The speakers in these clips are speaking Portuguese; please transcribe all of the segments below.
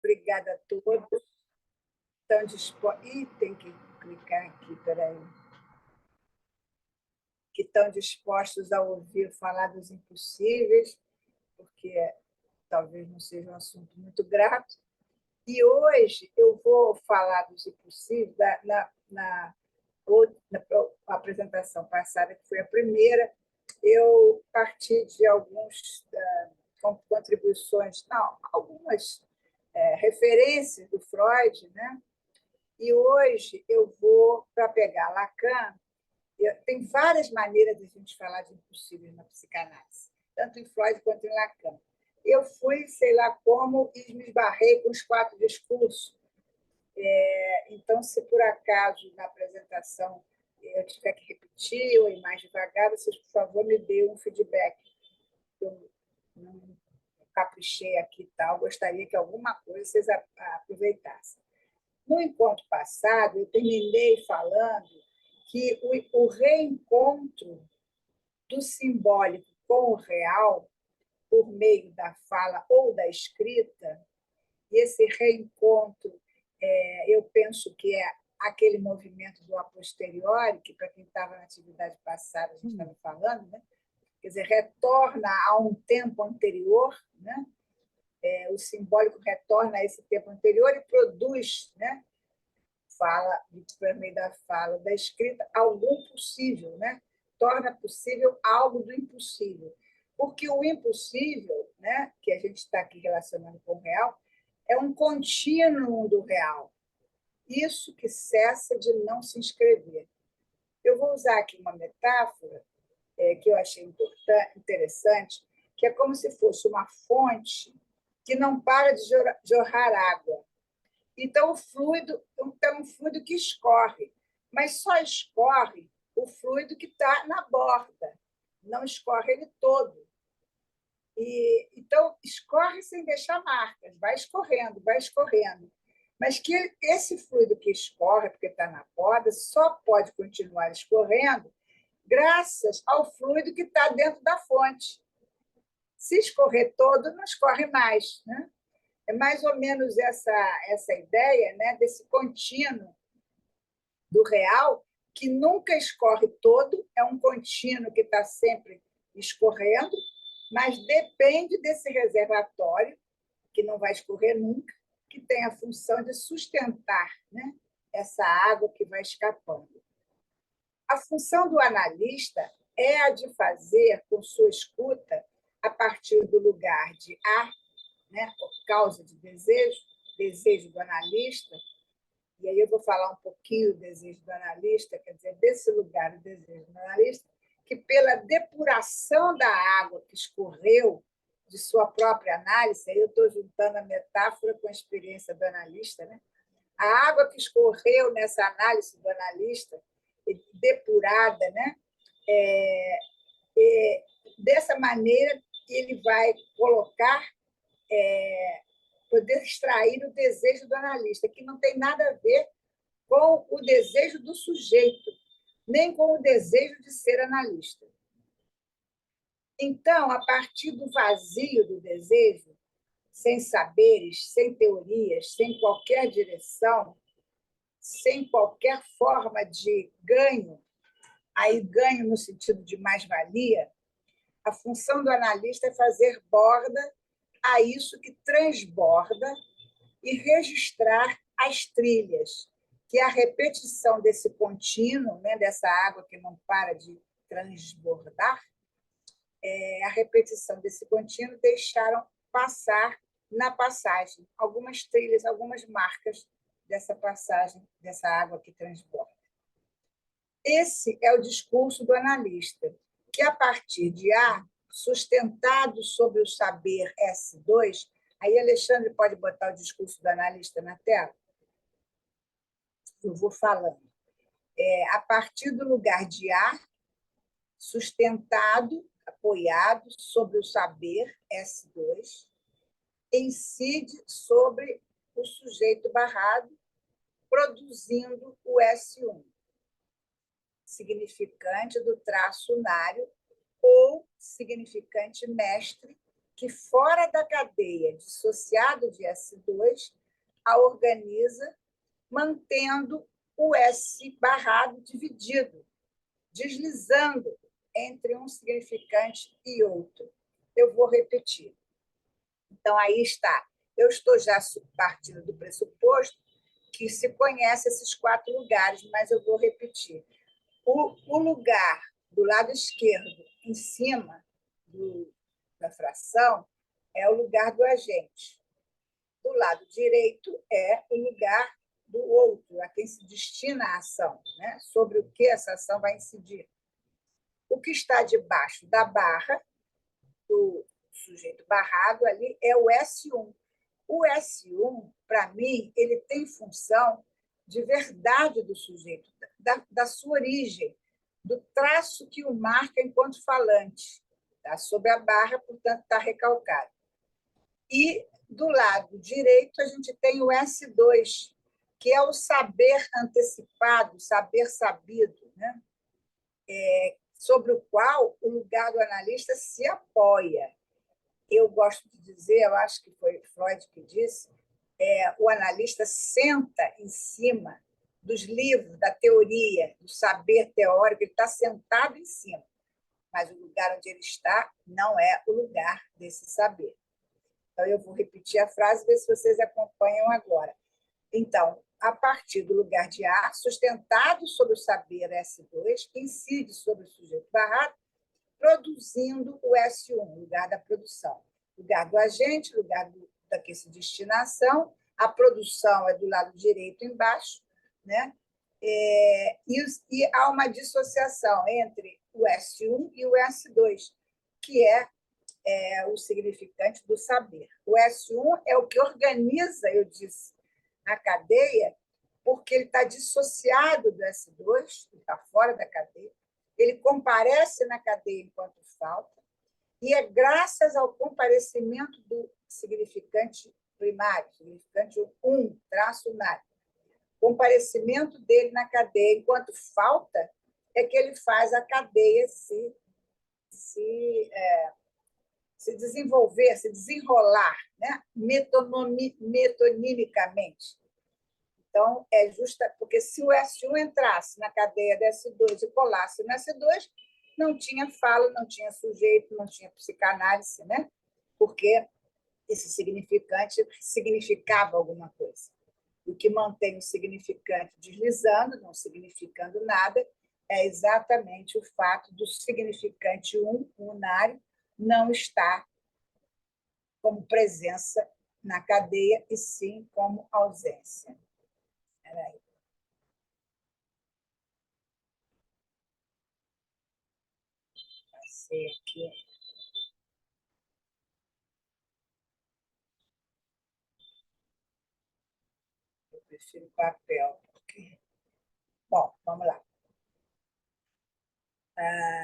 Obrigada a todos. Estão dispostos... Ih, tem que clicar aqui, peraí. Que estão dispostos a ouvir falar dos impossíveis, porque talvez não seja um assunto muito grato. E hoje eu vou falar dos impossíveis na apresentação passada, que foi a primeira. Eu parti de algumas contribuições, não, algumas referências do Freud, né? E hoje eu vou, para pegar Lacan, tem várias maneiras de a gente falar de impossíveis na psicanálise, tanto em Freud quanto em Lacan. Eu fui, sei lá como, e me esbarrei com os 4 discursos. Então, se por acaso na apresentação eu tiver que repetir ou ir mais devagar, vocês, por favor, me deem um feedback. Eu não caprichei aqui e tal, gostaria que alguma coisa vocês aproveitassem. No encontro passado, eu terminei falando que o reencontro do simbólico com o real, por meio da fala ou da escrita, e esse reencontro, eu penso que é aquele movimento do a posteriori, que, para quem estava na atividade passada, a gente estava falando, né? Quer dizer, retorna a um tempo anterior, né? O simbólico retorna a esse tempo anterior e produz, né? Fala, por meio da fala, da escrita, algum possível, né? Torna possível algo do impossível. Porque o impossível, né, que a gente está aqui relacionando com o real, é um contínuo do real. Isso que cessa de não se inscrever. Eu vou usar aqui uma metáfora que eu achei interessante, que é como se fosse uma fonte que não para de jorrar água. Então, o fluido é um fluido que escorre, mas só escorre o fluido que está na borda, não escorre ele todo. Então, escorre sem deixar marcas, vai escorrendo, vai escorrendo. Mas que esse fluido que escorre, porque está na borda, só pode continuar escorrendo graças ao fluido que está dentro da fonte. Se escorrer todo, não escorre mais, né? É mais ou menos essa ideia, né, desse contínuo do real, que nunca escorre todo, é um contínuo que está sempre escorrendo, mas depende desse reservatório, que não vai escorrer nunca, que tem a função de sustentar, né, essa água que vai escapando. A função do analista é a de fazer, com sua escuta, a partir do lugar de né, causa de desejo do analista, e aí eu vou falar um pouquinho do desejo do analista, quer dizer, desse lugar do desejo do analista, que pela depuração da água que escorreu de sua própria análise, aí eu estou juntando a metáfora com a experiência do analista, né? A água que escorreu nessa análise do analista, depurada, né? Dessa maneira, ele vai colocar, poder extrair o desejo do analista, que não tem nada a ver com o desejo do sujeito, nem com o desejo de ser analista. Então, a partir do vazio do desejo, sem saberes, sem teorias, sem qualquer direção, sem qualquer forma de ganho, aí ganho no sentido de mais-valia, a função do analista é fazer borda a isso que transborda e registrar as trilhas, que é a repetição desse contínuo, né, dessa água que não para de transbordar, a repetição desse contínuo deixaram passar na passagem algumas trilhas, algumas marcas dessa passagem, dessa água que transborda. Esse é o discurso do analista, que, a partir de A, sustentado sobre o saber S2, aí Alexandre pode botar o discurso do analista na tela? Eu vou falando. A partir do lugar de A, sustentado, apoiado sobre o saber S2, incide sobre o sujeito barrado, produzindo o S1, significante do traço unário ou significante mestre que fora da cadeia, dissociado de S2, a organiza, mantendo o S barrado dividido, deslizando entre um significante e outro. Eu vou repetir. Então, aí está. Eu estou já partindo do pressuposto que se conhece esses 4 lugares, mas eu vou repetir. O lugar do lado esquerdo, em cima da fração, é o lugar do agente. Do lado direito é o lugar do outro, a quem se destina a ação, né? Sobre o que essa ação vai incidir. O que está debaixo da barra, do sujeito barrado ali, é o S1. O S1, para mim, ele tem função de verdade do sujeito, da sua origem, do traço que o marca enquanto falante. Tá? Sobre a barra, portanto, está recalcado. E, do lado direito, a gente tem o S2, que é o saber antecipado, saber sabido, né? Sobre o qual o lugar do analista se apoia. Eu gosto de dizer, eu acho que foi Freud que disse, o analista senta em cima dos livros, da teoria, do saber teórico, ele está sentado em cima, mas o lugar onde ele está não é o lugar desse saber. Então, eu vou repetir a frase, ver se vocês acompanham agora. Então, a partir do lugar de A, sustentado sobre o saber S2, que incide sobre o sujeito barrado, produzindo o S1, lugar da produção. Lugar do agente, lugar da que se destinação, a produção é do lado direito embaixo, né? E há uma dissociação entre o S1 e o S2, que é o significante do saber. O S1 é o que organiza, eu disse, a cadeia, porque ele está dissociado do S2, ele está fora da cadeia, ele comparece na cadeia enquanto falta, e é graças ao comparecimento do significante primário, significante 1, traço nada, comparecimento dele na cadeia enquanto falta, é que ele faz a cadeia se desenvolver, se desenrolar, né? Metonimicamente. Então, é justa, porque se o S1 entrasse na cadeia do S2 e colasse no S2, não tinha fala, não tinha sujeito, não tinha psicanálise, né? Porque esse significante significava alguma coisa. O que mantém o significante deslizando, não significando nada, é exatamente o fato do significante unário não estar como presença na cadeia, e sim como ausência. Peraí. Passei aqui. Eu prefiro papel. Porque... Bom, vamos lá.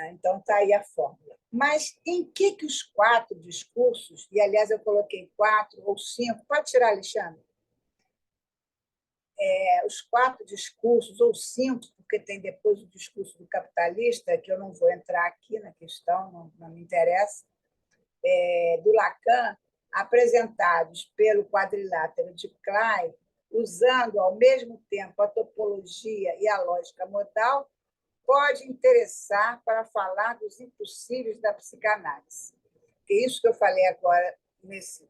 Então, está aí a fórmula. Mas em que os 4 discursos, e aliás eu coloquei 4 ou 5, pode tirar, Alexandre? Os 4 discursos, ou 5, porque tem depois o discurso do capitalista, que eu não vou entrar aqui na questão, não me interessa, do Lacan, apresentados pelo quadrilátero de Klein, usando ao mesmo tempo a topologia e a lógica modal, pode interessar para falar dos impossíveis da psicanálise. Que isso que eu falei agora nesse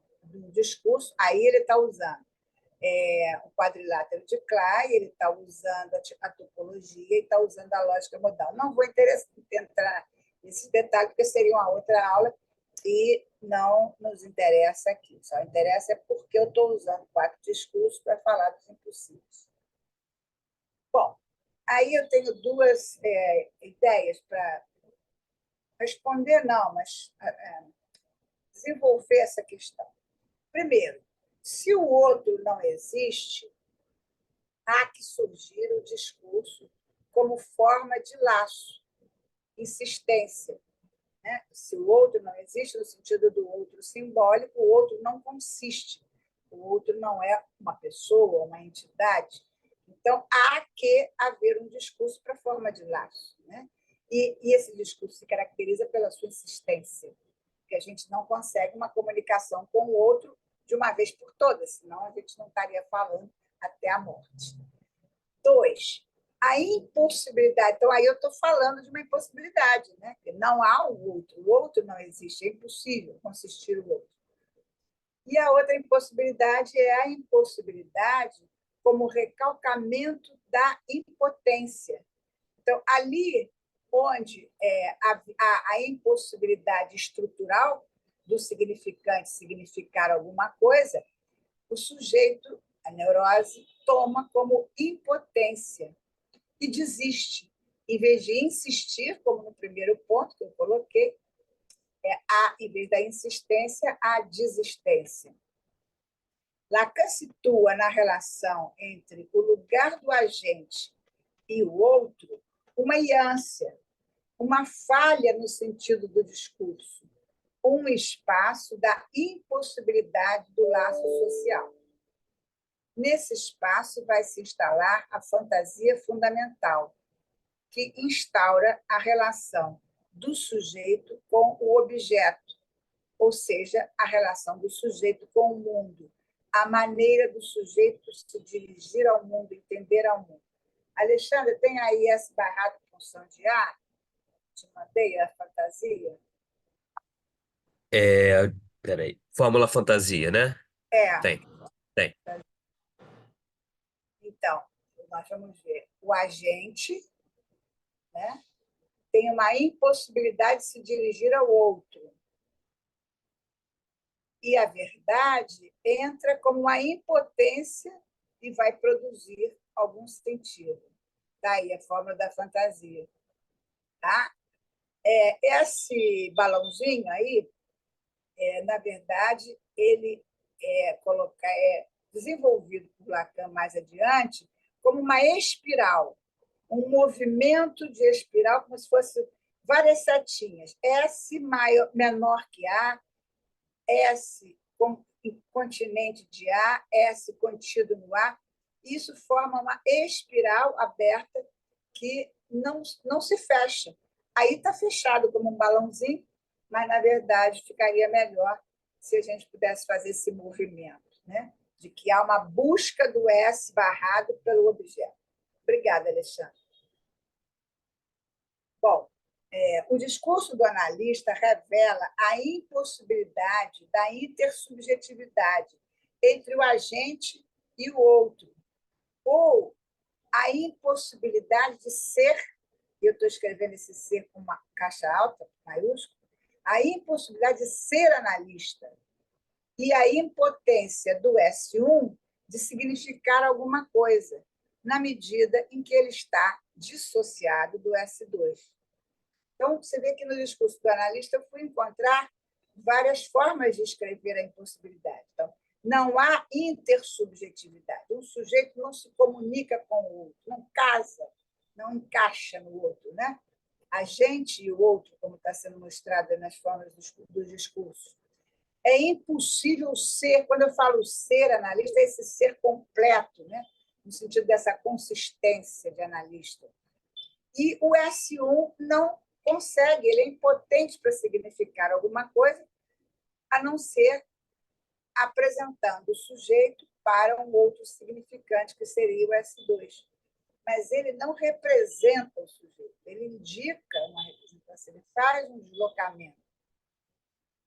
discurso, aí ele está usando o quadrilátero de Klein, ele está usando a topologia e está usando a lógica modal. Não vou entrar nesse detalhe, porque seria uma outra aula e não nos interessa aqui. Só interessa porque eu estou usando 4 discursos para falar dos impossíveis. Bom, aí eu tenho 2 ideias para responder, não, mas desenvolver essa questão. Primeiro, se o outro não existe, há que surgir o discurso como forma de laço, insistência. Né? Se o outro não existe, no sentido do outro simbólico, o outro não consiste. O outro não é uma pessoa, uma entidade. Então, há que haver um discurso para forma de laço. Né? E esse discurso se caracteriza pela sua insistência. porque a gente não consegue uma comunicação com o outro de uma vez por todas, senão a gente não estaria falando até a morte. 2, a impossibilidade. Então, aí eu estou falando de uma impossibilidade, né? Não há o outro não existe, é impossível consistir o outro. E a outra impossibilidade é a impossibilidade como recalcamento da impotência. Então, ali onde a impossibilidade estrutural do significante significar alguma coisa, o sujeito, a neurose, toma como impotência e desiste. Em vez de insistir, como no primeiro ponto que eu coloquei, em vez da insistência, a desistência. Lacan situa na relação entre o lugar do agente e o outro uma iância, uma falha no sentido do discurso, um espaço da impossibilidade do laço social. Nesse espaço vai se instalar a fantasia fundamental, que instaura a relação do sujeito com o objeto, ou seja, a relação do sujeito com o mundo, a maneira do sujeito se dirigir ao mundo, entender ao mundo. Alexandre, tem aí essa barrada de função de A? Te mandei a fantasia? Peraí. Fórmula fantasia, né? É. Tem, tem. Então, nós vamos ver. O agente, né, tem uma impossibilidade de se dirigir ao outro. E a verdade entra como uma impotência e vai produzir algum sentido. Daí a fórmula da fantasia. Tá? Esse balãozinho aí, na verdade, ele é desenvolvido por Lacan mais adiante como uma espiral, um movimento de espiral, como se fosse várias setinhas. S maior, menor que A, S continente de A, S contido no A. Isso forma uma espiral aberta que não se fecha. Aí está fechado como um balãozinho, mas, na verdade, ficaria melhor se a gente pudesse fazer esse movimento, né? De que há uma busca do S barrado pelo objeto. Obrigada, Alexandre. Bom, o discurso do analista revela a impossibilidade da intersubjetividade entre o agente e o outro, ou a impossibilidade de ser, e eu estou escrevendo esse ser com uma caixa alta, maiúscula, a impossibilidade de ser analista e a impotência do S1 de significar alguma coisa, na medida em que ele está dissociado do S2. Então, você vê que no discurso do analista eu fui encontrar várias formas de escrever a impossibilidade. Então, não há intersubjetividade. Um sujeito não se comunica com o outro, não casa, não encaixa no outro, né? A gente e o outro, como está sendo mostrado nas formas dos discursos. É impossível ser, quando eu falo ser analista, é esse ser completo, né? No sentido dessa consistência de analista. E o S1 não consegue, ele é impotente para significar alguma coisa, a não ser apresentando o sujeito para um outro significante, que seria o S2. Mas ele não representa o sujeito, ele indica uma representação, ele faz um deslocamento.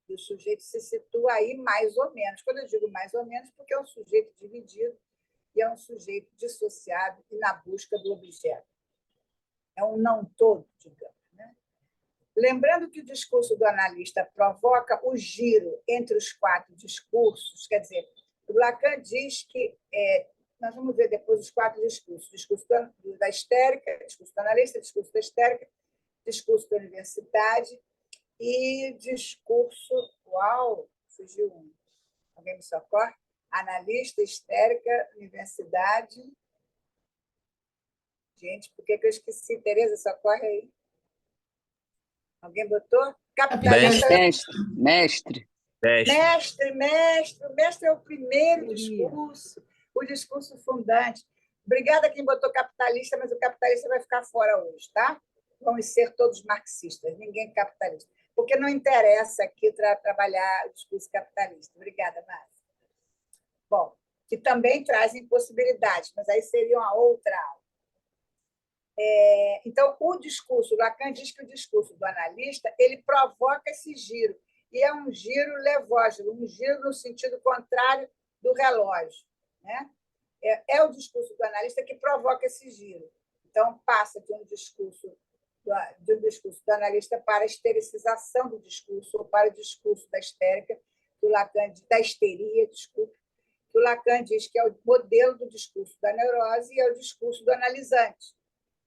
E o sujeito se situa aí mais ou menos. Quando eu digo mais ou menos, porque é um sujeito dividido e é um sujeito dissociado e na busca do objeto. É um não todo, digamos. Lembrando que o discurso do analista provoca o giro entre os 4 discursos, quer dizer, o Lacan diz que, nós vamos ver depois os 4 discursos, discurso da histérica, discurso do analista, discurso da histérica, discurso da universidade e discurso... Uau, fugiu um. Alguém me socorre? Analista, histérica, universidade... Gente, por que eu esqueci? Tereza, socorre aí. Alguém botou? Capitalista. Mestre. O mestre é o primeiro discurso, o discurso fundante. Obrigada a quem botou capitalista, mas o capitalista vai ficar fora hoje, tá? Vamos ser todos marxistas, ninguém capitalista. porque não interessa aqui trabalhar o discurso capitalista. Obrigada, Márcia. Bom, que também trazem possibilidades, mas aí seria uma outra aula. Então, o discurso, Lacan diz que o discurso do analista ele provoca esse giro, e é um giro levógeno, um giro no sentido contrário do relógio. Né? É o discurso do analista que provoca esse giro. Então, passa de um discurso do analista para a estericização do discurso, ou para o discurso da histérica, do Lacan, da histeria, desculpa, que o Lacan diz que é o modelo do discurso da neurose e é o discurso do analisante,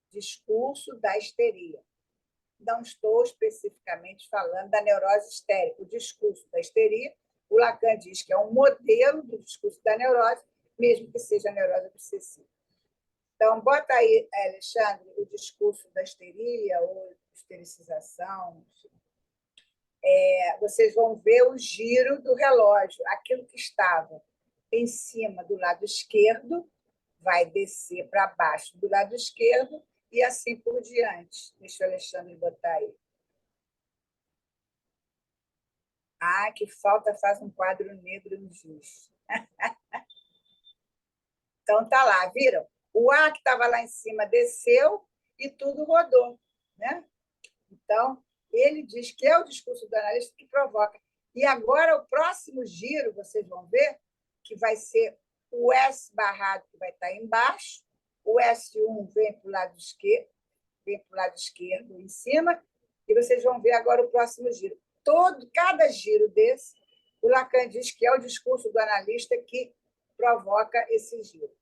discurso da histeria. Não estou especificamente falando da neurose histérica, o discurso da histeria, o Lacan diz que é um modelo do discurso da neurose, mesmo que seja a neurose obsessiva. Então, bota aí, Alexandre, o discurso da histeria ou estericização. Vocês vão ver o giro do relógio. Aquilo que estava em cima do lado esquerdo vai descer para baixo do lado esquerdo e assim por diante. Deixa o Alexandre botar aí. Ah, que falta faz um quadro negro no giz. Então, tá lá, viram? O ar que estava lá em cima desceu e tudo rodou. Né? Então, ele diz que é o discurso do analista que provoca. E agora, o próximo giro, vocês vão ver, que vai ser o S barrado, que vai estar embaixo, o S1 vem para o lado esquerdo, em cima, e vocês vão ver agora o próximo giro. Cada giro desse, o Lacan diz que é o discurso do analista que provoca esse giro.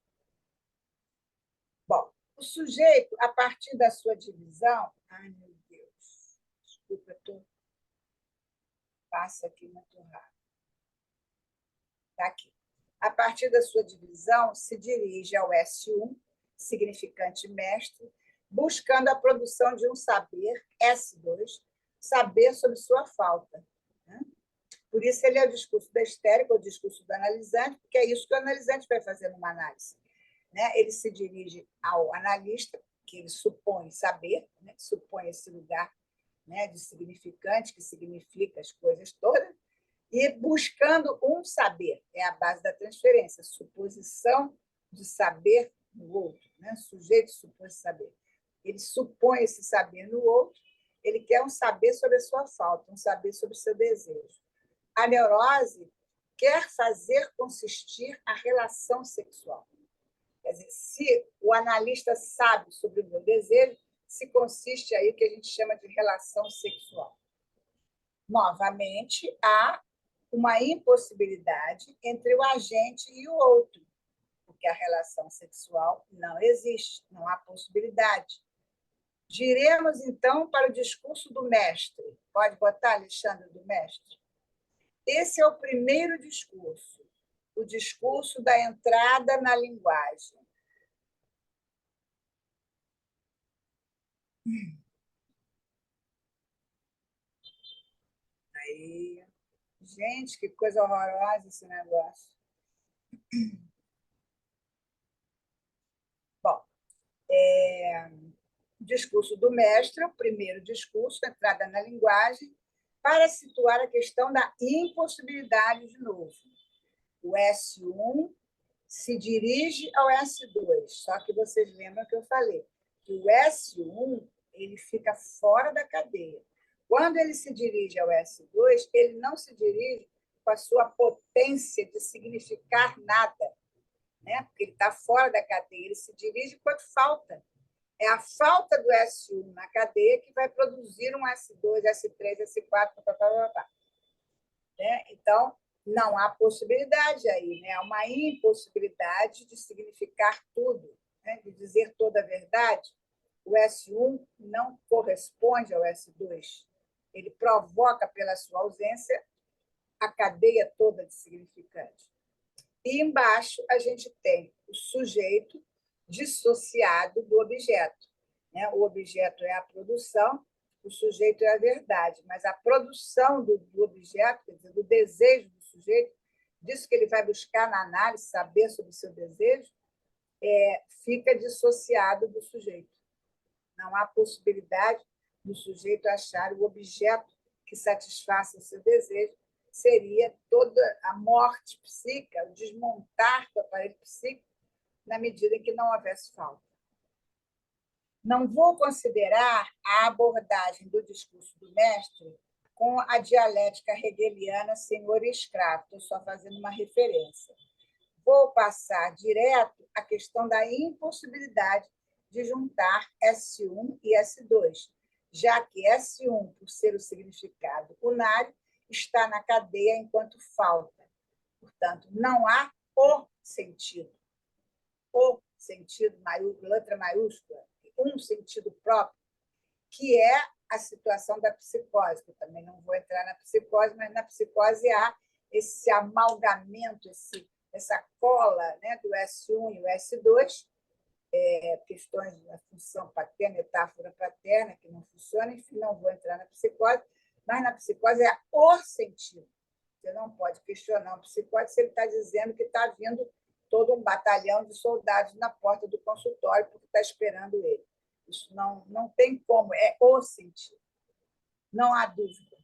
Bom, o sujeito, a partir da sua divisão... Ai, meu Deus, desculpa, passa aqui muito rápido. Está aqui. A partir da sua divisão, se dirige ao S1, significante mestre, buscando a produção de um saber, S2, saber sobre sua falta. Né? Por isso, ele é o discurso da histérica, o discurso do analisante, porque é isso que o analisante vai fazer numa análise. Né? Ele se dirige ao analista, que ele supõe saber, né? Supõe esse lugar, né, de significante, que significa as coisas todas, e buscando um saber, é a base da transferência, suposição de saber no outro, né? O sujeito supõe saber. Ele supõe esse saber no outro, ele quer um saber sobre a sua falta, um saber sobre o seu desejo. A neurose quer fazer consistir a relação sexual. Quer dizer, se o analista sabe sobre o meu desejo, se consiste aí o que a gente chama de relação sexual. Novamente, há uma impossibilidade entre o agente e o outro, porque a relação sexual não existe, não há possibilidade. Giremos, então, para o discurso do mestre. Pode botar, Alexandre, do mestre? Esse é o primeiro discurso, o discurso da entrada na linguagem. Aí, gente, que coisa horrorosa esse negócio. Bom, o discurso do mestre, o primeiro discurso, entrada na linguagem, para situar a questão da impossibilidade de novo. O S1 se dirige ao S2, só que vocês lembram que eu falei que o S1 ele fica fora da cadeia. Quando ele se dirige ao S2, ele não se dirige com a sua potência de significar nada, né? Porque ele está fora da cadeia, ele se dirige quando falta. É a falta do S1 na cadeia que vai produzir um S2, S3, S4, né? Então, não há possibilidade aí, né? Há uma impossibilidade de significar tudo, né? De dizer toda a verdade. O S1 não corresponde ao S2. Ele provoca, pela sua ausência, a cadeia toda de significante. E embaixo a gente tem o sujeito dissociado do objeto. Né? O objeto é a produção, o sujeito é a verdade, mas a produção do objeto, quer dizer, do desejo do sujeito, disso que ele vai buscar na análise, saber sobre o seu desejo, fica dissociado do sujeito. Não há possibilidade do sujeito achar o objeto que satisfaça o seu desejo, seria toda a morte psíquica, o desmontar do aparelho psíquico, na medida em que não houvesse falta. Não vou considerar a abordagem do discurso do mestre com a dialética hegeliana senhor e escravo, estou só fazendo uma referência. Vou passar direto à questão da impossibilidade de juntar S1 e S2, já que S1, por ser o significado unário, está na cadeia enquanto falta. Portanto, não há o sentido, letra maiúscula, um sentido próprio, que é a situação da psicose, que eu também não vou entrar na psicose, mas na psicose há esse amalgamento, essa cola, né, do S1 e o S2, questões da função paterna, metáfora paterna, que não funciona, enfim, não vou entrar na psicose, mas na psicose é o sentido. Você não pode questionar o psicose se ele está dizendo que está vindo todo um batalhão de soldados na porta do consultório porque está esperando ele. Isso não tem como, é o sentido. Não há dúvida.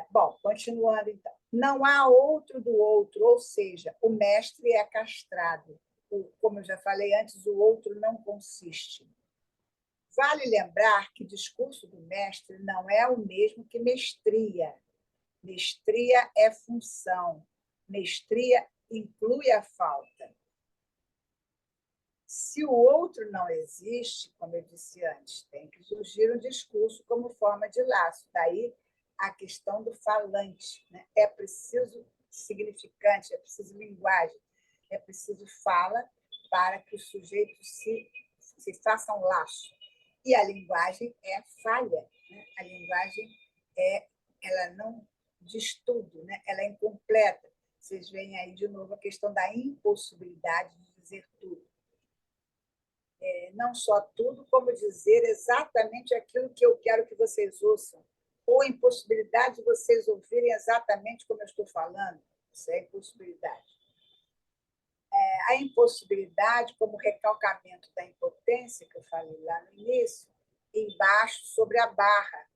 Bom, continuando, então. Não há outro do outro, ou seja, o mestre é castrado. Como eu já falei antes, o outro não consiste. Vale lembrar que discurso do mestre não é o mesmo que mestria. Mestria é função. Mestria inclui a falta. Se o outro não existe, como eu disse antes, tem que surgir um discurso como forma de laço. Daí a questão do falante, né? É preciso significante, é preciso linguagem, é preciso fala para que os sujeitos se façam laço. E a linguagem é falha, né? A linguagem ela não diz tudo, né? Ela é incompleta. Vocês veem aí de novo a questão da impossibilidade de dizer tudo. Não só tudo, como dizer exatamente aquilo que eu quero que vocês ouçam, ou a impossibilidade de vocês ouvirem exatamente como eu estou falando. Isso é impossibilidade. A impossibilidade, como recalcamento da impotência, que eu falei lá no início, embaixo, sobre a barra.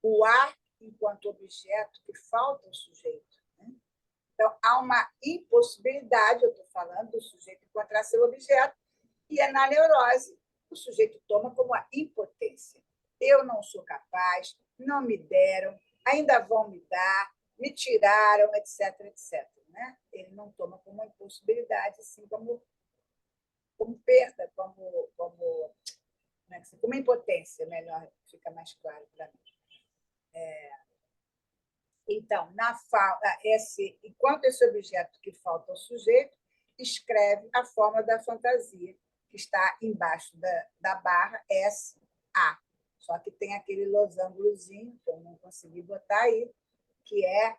O ar enquanto objeto que falta ao sujeito. Né? Então, há uma impossibilidade, eu estou falando, do sujeito encontrar seu objeto, e na neurose, o sujeito toma como a impotência. Eu não sou capaz, não me deram, ainda vão me dar, me tiraram, etc., etc. Né? Ele não toma como uma impossibilidade, assim como perda, como impotência, melhor, fica mais claro para mim. Então, enquanto esse objeto que falta ao sujeito escreve a forma da fantasia, que está embaixo da barra SA. Só que tem aquele losangulozinho, que eu não consegui botar aí, que é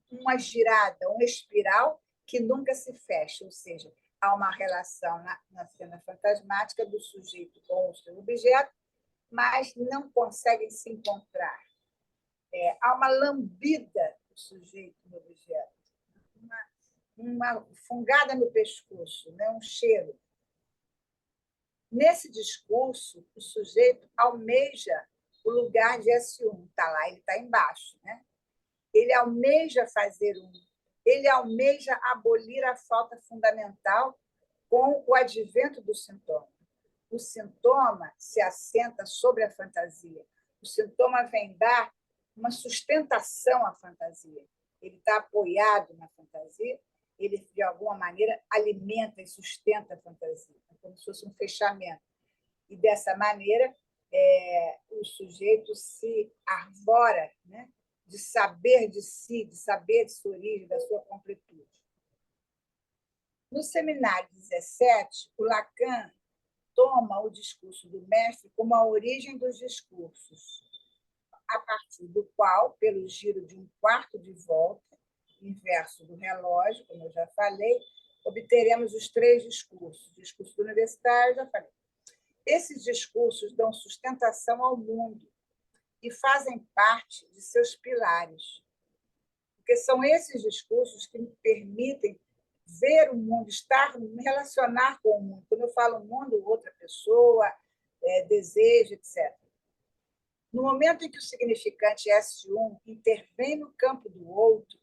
uma girada, uma espiral que nunca se fecha, ou seja, há uma relação na cena fantasmática do sujeito com o seu objeto, mas não conseguem se encontrar. Há uma lambida do sujeito no objeto, uma fungada no pescoço, né? Um cheiro. Nesse discurso, o sujeito almeja o lugar de S1, está lá, ele está embaixo. Né? Ele almeja fazer ele almeja abolir a falta fundamental com o advento do sintoma. O sintoma se assenta sobre a fantasia. O sintoma vem dar uma sustentação à fantasia. Ele está apoiado na fantasia, ele, de alguma maneira, alimenta e sustenta a fantasia, como se fosse um fechamento. E, dessa maneira, o sujeito se arvora, né, de saber de si, de saber de sua origem, da sua completude. No seminário 17, o Lacan toma o discurso do mestre como a origem dos discursos, a partir do qual, pelo giro de um quarto de volta, inverso do relógio, como eu já falei, obteremos os 3 discursos. O discurso do universitário, já falei. Esses discursos dão sustentação ao mundo e fazem parte de seus pilares, porque são esses discursos que me permitem ver o mundo, me relacionar com o mundo. Quando eu falo mundo, outra pessoa, desejo, etc. No momento em que o significante S1 intervém no campo do outro,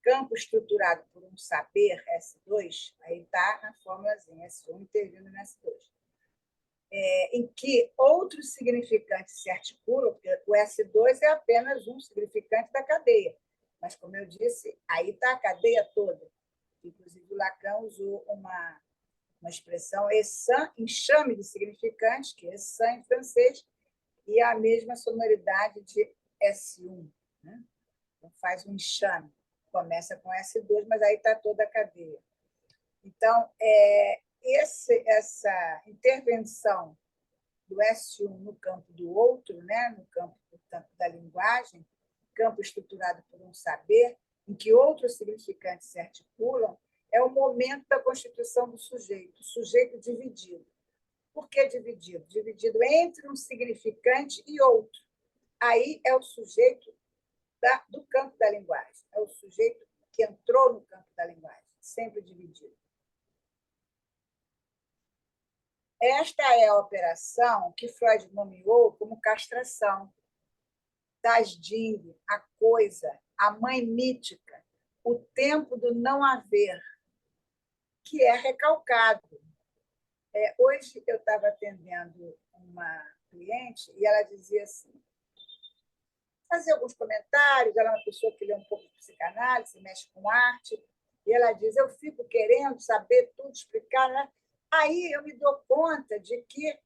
campo estruturado por um saber, S2, aí está na formulazinha, S1 intervindo no S2, em que outros significantes se articulam, porque o S2 é apenas um significante da cadeia, mas, como eu disse, aí está a cadeia toda. Inclusive, o Lacan usou uma expressão enxame de significantes, que é essaim em francês, e a mesma sonoridade de S1. Né? Então, faz um enxame. Começa com S2, mas aí está toda a cadeia. Então, essa intervenção do S1 no campo do outro, né? No campo, portanto, da linguagem, campo estruturado por um saber, em que outros significantes se articulam, é o momento da constituição do sujeito, o sujeito dividido. Por que dividido? Dividido entre um significante e outro. Aí é o sujeito do campo da linguagem, é o sujeito que entrou no campo da linguagem, sempre dividido. Esta é a operação que Freud nomeou como castração. Das Ding, a coisa, a mãe mítica, o tempo do não haver, que é recalcado. Hoje eu estava atendendo uma cliente e ela dizia assim, fazia alguns comentários, ela é uma pessoa que lê um pouco de psicanálise, mexe com arte, e ela diz, eu fico querendo saber tudo, explicar, né? Aí eu me dou conta de que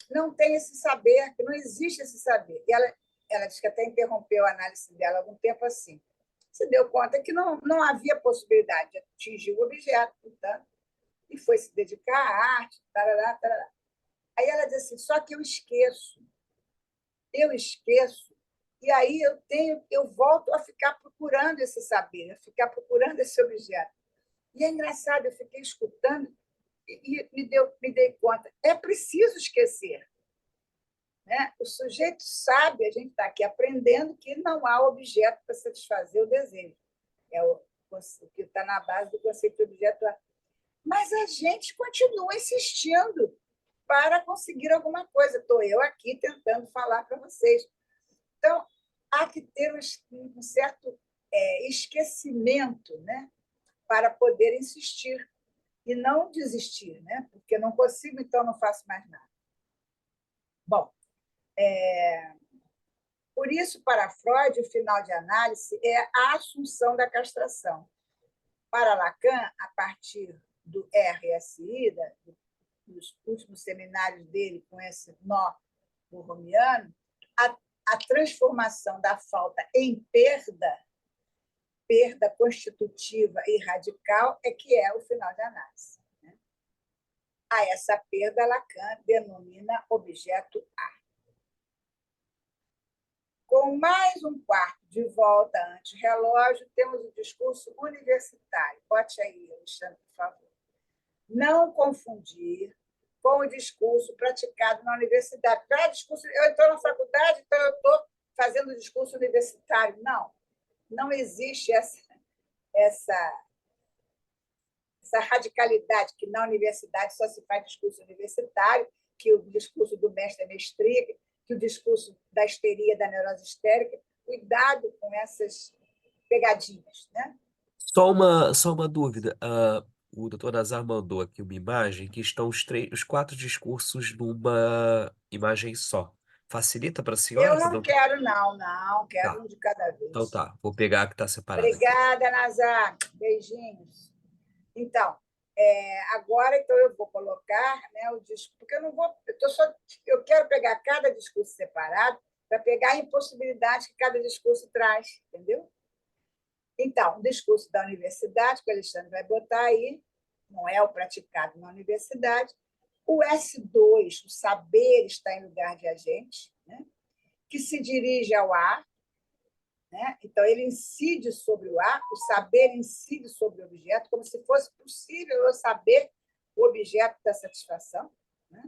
não tem esse saber, que não existe esse saber. E ela disse que até interrompeu a análise dela algum tempo assim. Se deu conta que não havia possibilidade de atingir o objeto, portanto, e foi se dedicar à arte, tarará, tarará. Aí ela disse assim, só que eu esqueço, e aí eu volto a ficar procurando esse saber, a ficar procurando esse objeto. E é engraçado, eu fiquei escutando e me dei conta, é preciso esquecer. Né? O sujeito sabe, a gente está aqui aprendendo que não há objeto para satisfazer o desejo. É o que está na base do conceito de objeto. Mas a gente continua insistindo para conseguir alguma coisa. Estou eu aqui tentando falar para vocês. Então, há que ter um certo esquecimento, né, para poder insistir e não desistir, né, porque não consigo, então não faço mais nada. Bom, por isso, para Freud, o final de análise é a assunção da castração. Para Lacan, a partir do RSI, dos últimos seminários dele com esse nó borromiano, a transformação da falta em perda constitutiva e radical, é que é o final de análise. Né? A essa perda, Lacan denomina objeto A. Com mais um quarto de volta anti-relógio, temos o discurso universitário. Bote aí, Alexandre, por favor. Não confundir com o discurso praticado na universidade. Eu estou na faculdade, então eu estou fazendo discurso universitário. Não existe essa radicalidade, que na universidade só se faz discurso universitário, que o discurso do mestre é mestria, que o discurso da histeria, da neurose histérica. Cuidado com essas pegadinhas. Né? Só uma dúvida. O doutor Nazar mandou aqui uma imagem que estão os quatro discursos numa imagem só. Facilita para a senhora? Eu não quero, não. Quero Tá. um de cada Então vez. tá, vou pegar a que está separado aqui. Obrigada, Nazar. Beijinhos. Então, agora então eu vou colocar, né, o discurso, porque eu não vou, eu quero pegar cada discurso separado para pegar a impossibilidade que cada discurso traz, entendeu? Então, o discurso da universidade, que o Alexandre vai botar aí, não é o praticado na universidade. O S2, o saber está em lugar de agente, né, que se dirige ao A. Né? Então, ele incide sobre o A, o saber incide sobre o objeto, como se fosse possível eu saber o objeto da satisfação. Né?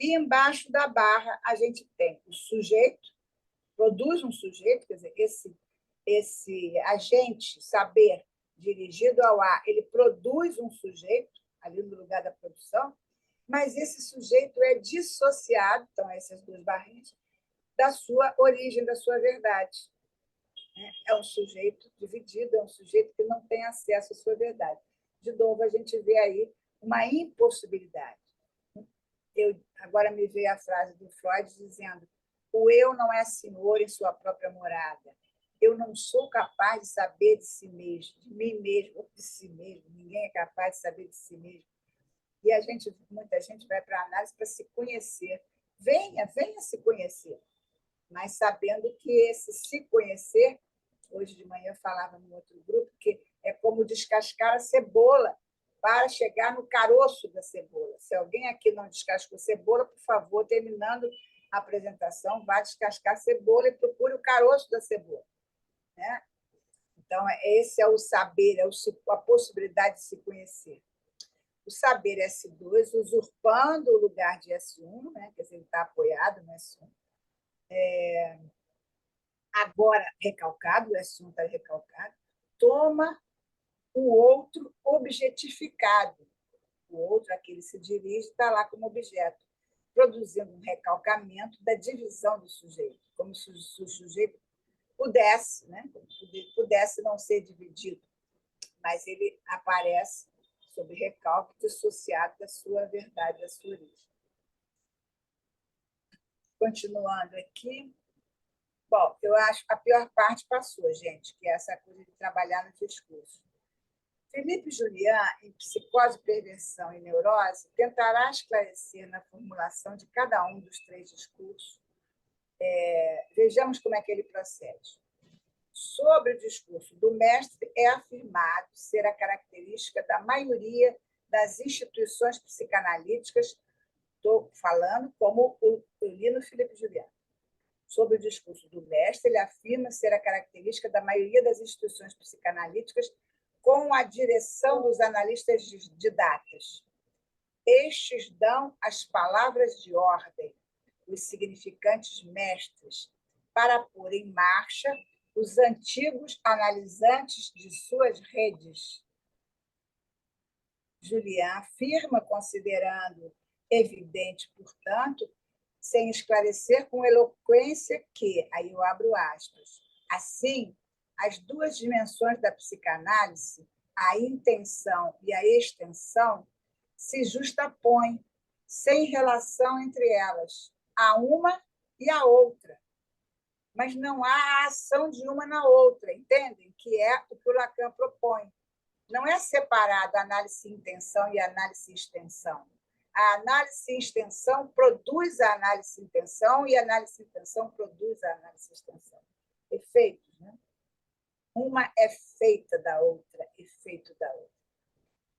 E embaixo da barra a gente tem o sujeito, produz um sujeito, quer dizer, esse agente, saber, dirigido ao A, ele produz um sujeito, ali no lugar da produção, mas esse sujeito é dissociado, então essas duas barrinhas, da sua origem, da sua verdade. É um sujeito dividido, é um sujeito que não tem acesso à sua verdade. De novo, a gente vê aí uma impossibilidade. Agora me veio a frase do Freud dizendo: o eu não é senhor em sua própria morada. Eu não sou capaz de saber de si mesmo, de mim mesmo, ou de si mesmo. Ninguém é capaz de saber de si mesmo. E muita gente vai para a análise para se conhecer. Venha se conhecer, mas sabendo que esse se conhecer, hoje de manhã eu falava no outro grupo, que é como descascar a cebola para chegar no caroço da cebola. Se alguém aqui não descascou cebola, por favor, terminando a apresentação, vá descascar a cebola e procure o caroço da cebola. Né? Então, esse é o saber, a possibilidade de se conhecer. O saber S2 usurpando o lugar de S1, né? Quer dizer, ele está apoiado no S1. Agora recalcado, o S1 está recalcado, toma o outro objetificado. O outro a que ele se dirige está lá como objeto, produzindo um recalcamento da divisão do sujeito, como se o sujeito pudesse, né? Pudesse não ser dividido, mas ele aparece sob recalque dissociado da sua verdade, da sua origem. Continuando aqui. Bom, eu acho que a pior parte passou, gente, que é essa coisa de trabalhar no discurso. Felipe Julian, em Psicose, Perversão e Neurose, tentará esclarecer na formulação de cada um dos 3 discursos. Vejamos como é que ele procede. Sobre o discurso do mestre, é afirmado ser a característica da maioria das instituições psicanalíticas, estou falando como eu li no Felipe Julian. Sobre o discurso do mestre, ele afirma ser a característica da maioria das instituições psicanalíticas com a direção dos analistas didatas. Estes dão as palavras de ordem, os significantes mestres, para pôr em marcha os antigos analisantes de suas redes. Julian afirma, considerando evidente, portanto, sem esclarecer com eloquência que, aí eu abro aspas, assim, as 2 dimensões da psicanálise, a intenção e a extensão, se justapõem, sem relação entre elas, a uma e a outra. Mas não há a ação de uma na outra, entendem? Que é o que o Lacan propõe. Não é separado a análise intenção e a análise extensão. A análise extensão produz a análise intenção e a análise intenção produz a análise extensão. Efeitos, né? Uma é feita da outra, efeito da outra.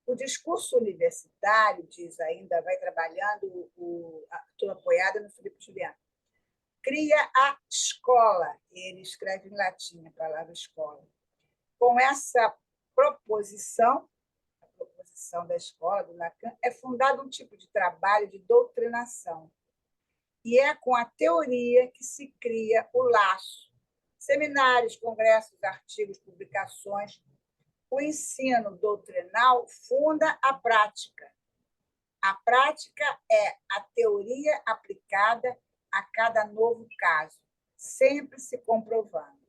O discurso universitário, diz ainda, vai trabalhando, estou apoiada no Felipe Julian, cria a escola, ele escreve em latim a palavra escola. Com essa proposição da escola, do Lacan, é fundado um tipo de trabalho de doutrinação. E é com a teoria que se cria o laço. Seminários, congressos, artigos, publicações. O ensino doutrinal funda a prática. A prática é a teoria aplicada a cada novo caso, sempre se comprovando.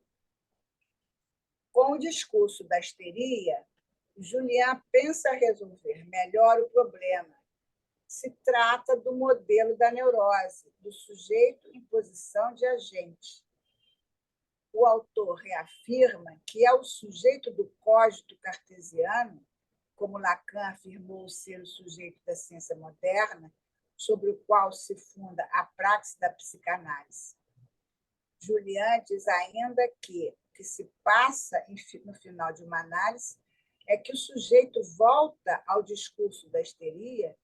Com o discurso da histeria, Julian pensa resolver melhor o problema. Se trata do modelo da neurose, do sujeito em posição de agente. O autor reafirma que é o sujeito do cogito cartesiano, como Lacan afirmou ser o sujeito da ciência moderna, sobre o qual se funda a praxe da psicanálise. Julian diz ainda que o que se passa no final de uma análise é que o sujeito volta ao discurso da histeria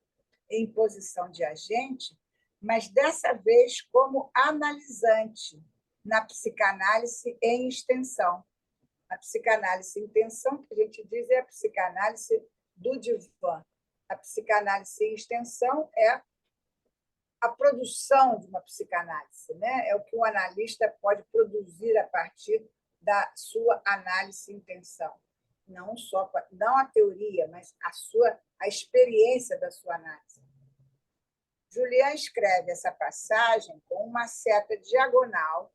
em posição de agente, mas dessa vez como analisante, na psicanálise em extensão. A psicanálise em extensão, que a gente diz, é a psicanálise do divã. A psicanálise em extensão é a produção de uma psicanálise, né? É o que o analista pode produzir a partir da sua análise em extensão. Não a teoria, mas a experiência da sua análise. Julian escreve essa passagem com uma seta diagonal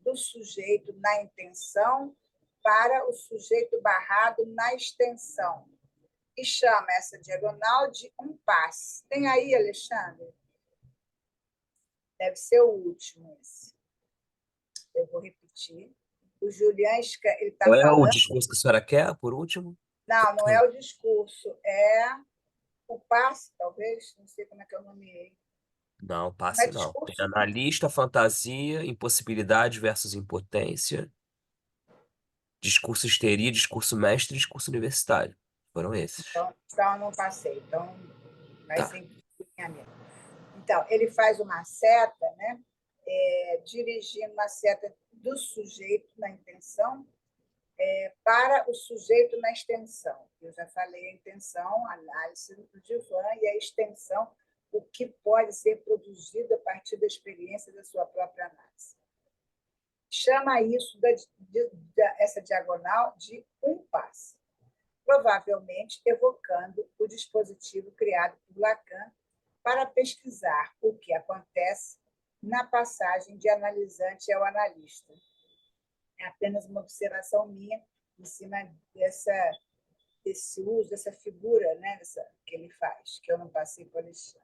do sujeito na intenção para o sujeito barrado na extensão, e chama essa diagonal de um passe. Tem aí, Alexandre? Deve ser o último esse. Eu vou repetir. O Julian ele está Qual é o falando... discurso que a senhora quer, por último? Não, não é o discurso, é o passe, talvez, não sei como é que eu nomeei. Não, Não é passe não. Tem discurso, não. analista, fantasia, impossibilidade versus impotência, discurso histeria, discurso mestre e discurso universitário. Foram esses. Então eu não passei. Então, vai Tá. ser encaminhamento. Então, ele faz uma seta, né? Dirigindo uma seta do sujeito na intenção para o sujeito na extensão. Eu já falei a intenção, a análise do divã, e a extensão, o que pode ser produzido a partir da experiência da sua própria análise. Chama isso, essa diagonal, de um passe, provavelmente evocando o dispositivo criado por Lacan para pesquisar o que acontece na passagem de analisante ao analista. É apenas uma observação minha em cima desse uso, dessa figura, né, que ele faz, que eu não passei por isso.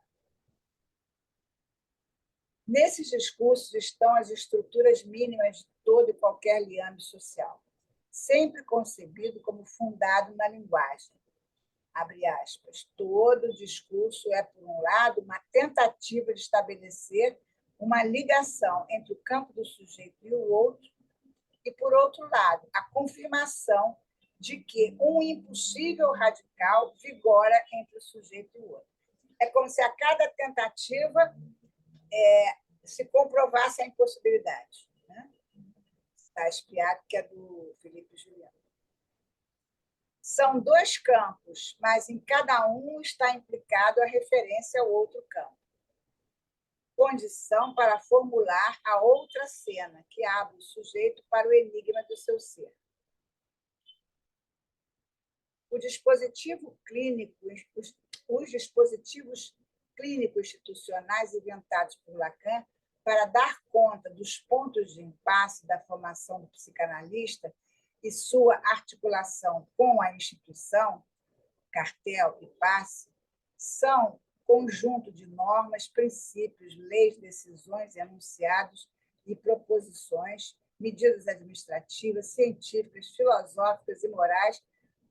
Nesses discursos estão as estruturas mínimas de todo e qualquer liame social, sempre concebido como fundado na linguagem. Abre aspas. Todo discurso é, por um lado, uma tentativa de estabelecer uma ligação entre o campo do sujeito e o outro, e, por outro lado, a confirmação de que um impossível radical vigora entre o sujeito e o outro. É como se a cada tentativa se comprovasse a impossibilidade. Né? Está espiado, que é do Felipe Juliano. São dois campos, mas em cada um está implicado a referência ao outro campo. Condição para formular a outra cena, que abre o sujeito para o enigma do seu ser. Os dispositivos clínicos institucionais inventados por Lacan para dar conta dos pontos de impasse da formação do psicanalista e sua articulação com a instituição, cartel e passe, são conjunto de normas, princípios, leis, decisões, enunciados e proposições, medidas administrativas, científicas, filosóficas e morais,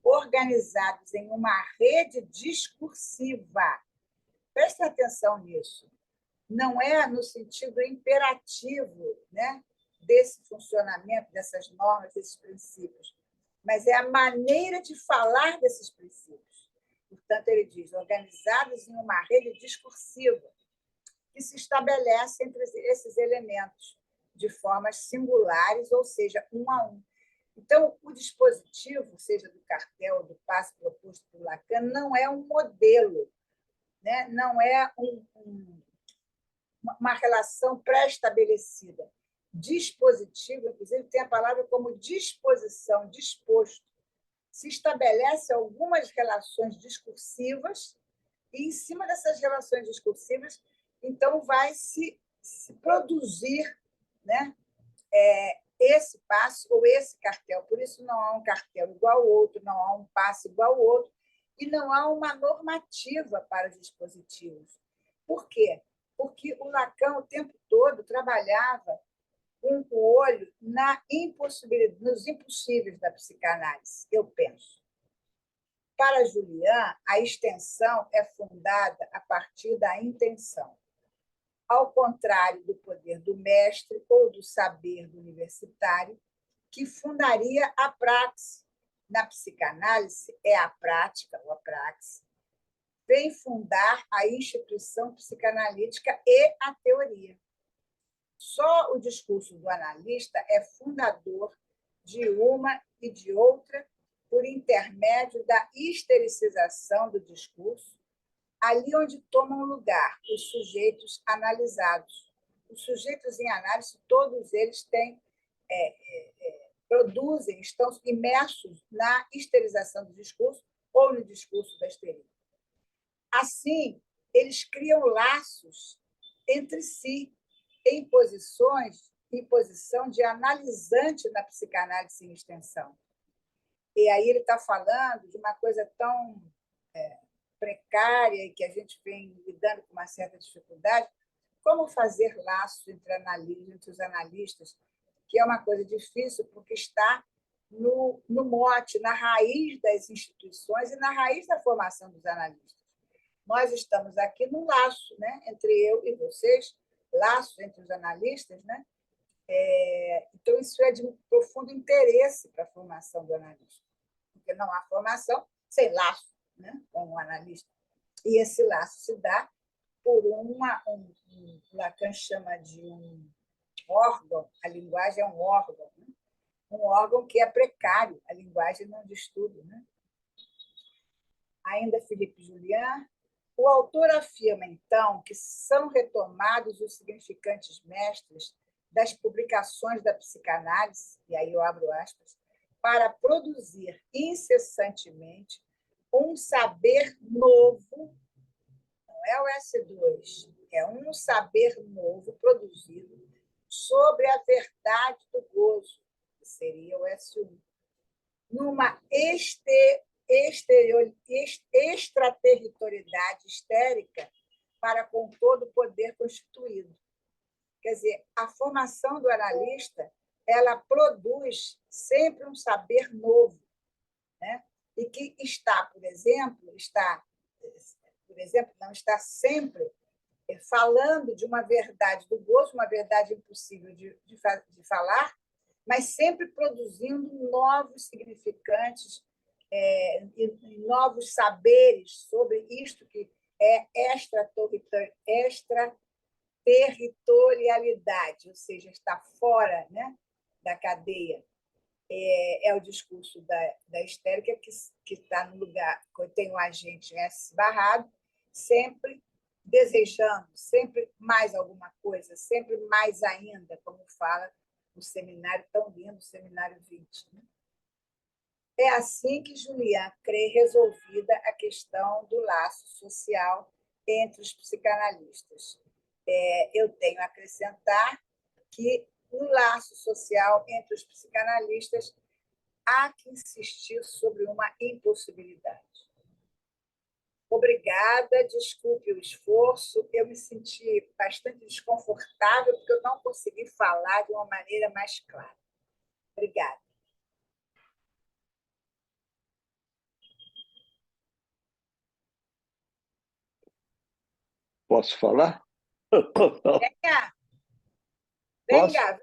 organizados em uma rede discursiva. Prestem atenção nisso. Não é no sentido imperativo, né, desse funcionamento, dessas normas, desses princípios, mas é a maneira de falar desses princípios. Portanto, ele diz, organizados em uma rede discursiva, que se estabelece entre esses elementos, de formas singulares, ou seja, um a um. Então, o dispositivo, seja do cartel ou do passe proposto por Lacan, não é um modelo, né? Não é uma relação pré-estabelecida. Dispositivo, inclusive, tem a palavra como disposição, disposto. Se estabelece algumas relações discursivas e, em cima dessas relações discursivas, então vai se produzir, né, esse passe ou esse cartel. Por isso, não há um cartel igual ao outro, não há um passe igual ao outro, e não há uma normativa para os dispositivos. Por quê? Porque o Lacan, o tempo todo, trabalhava com o olho nos impossíveis da psicanálise, eu penso. Para Julian, a extensão é fundada a partir da intenção. Ao contrário do poder do mestre ou do saber do universitário, que fundaria a praxe. Na psicanálise, é a prática, ou a praxe, vem fundar a instituição psicanalítica e a teoria. Só o discurso do analista é fundador de uma e de outra por intermédio da estericização do discurso, ali onde tomam lugar os sujeitos analisados. Os sujeitos em análise, todos eles produzem, estão imersos na esterilização do discurso ou no discurso da histeria. Assim, eles criam laços entre si, em posição de analisante na psicanálise em extensão. E aí ele está falando de uma coisa tão precária e que a gente vem lidando com uma certa dificuldade, como fazer laços entre os analistas, que é uma coisa difícil, porque está no mote, na raiz das instituições e na raiz da formação dos analistas. Nós estamos aqui no laço, né, entre eu e vocês, laço entre os analistas, né? Então, isso é de um profundo interesse para a formação do analista, porque não há formação sem laço, né, com o analista. E esse laço se dá por Lacan chama de um órgão, a linguagem é um órgão, né? Um órgão que é precário, a linguagem não de estudo. Né? Ainda Philippe Julian, o autor afirma, então, que são retomados os significantes mestres das publicações da psicanálise, e aí eu abro aspas, para produzir incessantemente um saber novo, não é o S2, é um saber novo produzido sobre a verdade do gozo, que seria o S1, numa extraterritorialidade histérica para com todo o poder constituído. Quer dizer, a formação do analista ela produz sempre um saber novo, né? E que está, por exemplo, não está sempre falando de uma verdade do gozo, uma verdade impossível de falar, mas sempre produzindo novos significantes, novos saberes sobre isto que é extraterritorialidade, ou seja, está fora, né, da cadeia. É o discurso da histérica que está no lugar, quando tem um agente S barrado, sempre desejando, sempre mais alguma coisa, sempre mais ainda, como fala o seminário tão lindo, o seminário 20. Né? É assim que Julian crê resolvida a questão do laço social entre os psicanalistas. Eu tenho a acrescentar que no laço social entre os psicanalistas há que insistir sobre uma impossibilidade. Obrigada, desculpe o esforço, eu me senti bastante desconfortável porque eu não consegui falar de uma maneira mais clara. Obrigada. Posso falar? Venha, venha.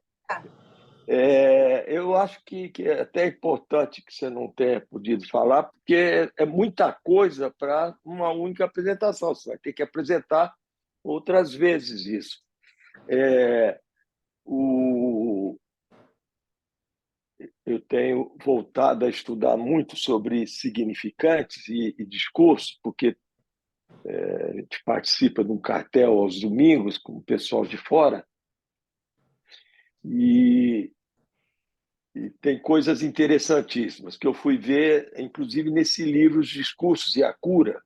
Eu acho que é até importante que você não tenha podido falar, porque é muita coisa para uma única apresentação. Você vai ter que apresentar outras vezes isso. Eu tenho voltado a estudar muito sobre significantes e discurso, porque a gente participa de um cartel aos domingos com o pessoal de fora, e tem coisas interessantíssimas que eu fui ver, inclusive nesse livro Os Discursos e a Cura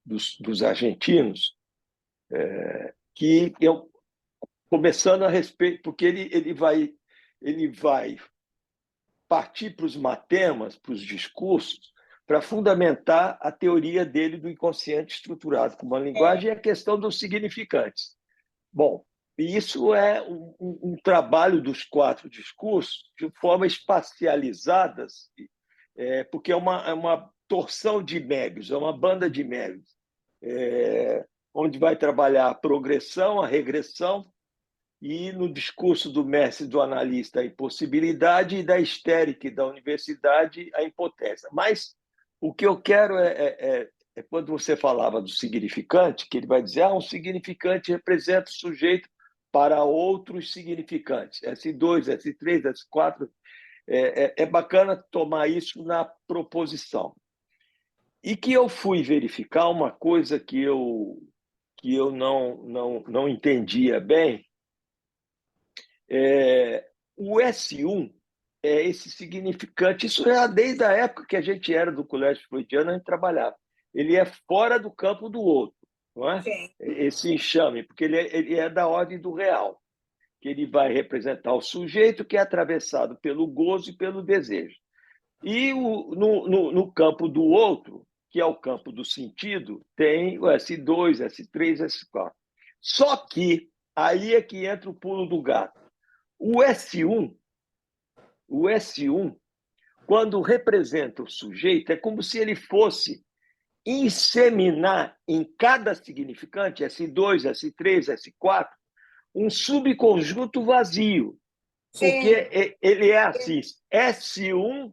dos argentinos, que eu começando a respeito, porque ele vai partir para os matemas, para os discursos, para fundamentar a teoria dele do inconsciente estruturado como uma linguagem e a questão dos significantes. Bom, isso é um trabalho dos 4 discursos de forma espacializadas, porque é uma torção de médios, é uma banda de médios, onde vai trabalhar a progressão, a regressão, e no discurso do mestre do analista a impossibilidade e da histérica e da universidade a impotência. Mas o que eu quero é quando você falava do significante, que ele vai dizer um significante representa o sujeito para outros significantes, S2, S3, S4. É bacana tomar isso na proposição. E que eu fui verificar uma coisa que eu não entendia bem. O S1 é esse significante, isso é desde a época que a gente era do colégio freudiano, a gente trabalhava. Ele é fora do campo do outro. não é? Sim. Esse enxame, porque ele é da ordem do real, que ele vai representar o sujeito que é atravessado pelo gozo e pelo desejo. E no campo do outro, que é o campo do sentido, tem o S2, S3, S4. Só que aí é que entra o pulo do gato. O S1, quando representa o sujeito, é como se ele fosse inseminar em cada significante, S2, S3, S4, um subconjunto vazio. Porque ele é assim, S1,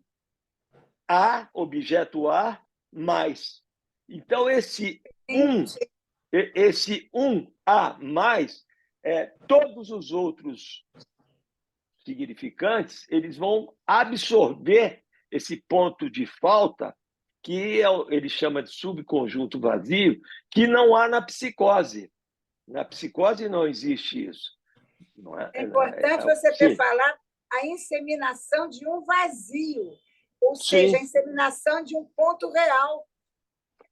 A, objeto A, mais. Então, esse 1A mais, todos os outros significantes, eles vão absorver esse ponto de falta, que ele chama de subconjunto vazio, que não há na psicose. Na psicose não existe isso. Não é? É importante você ter Sim. falado a inseminação de um vazio, ou Sim. seja, a inseminação de um ponto real.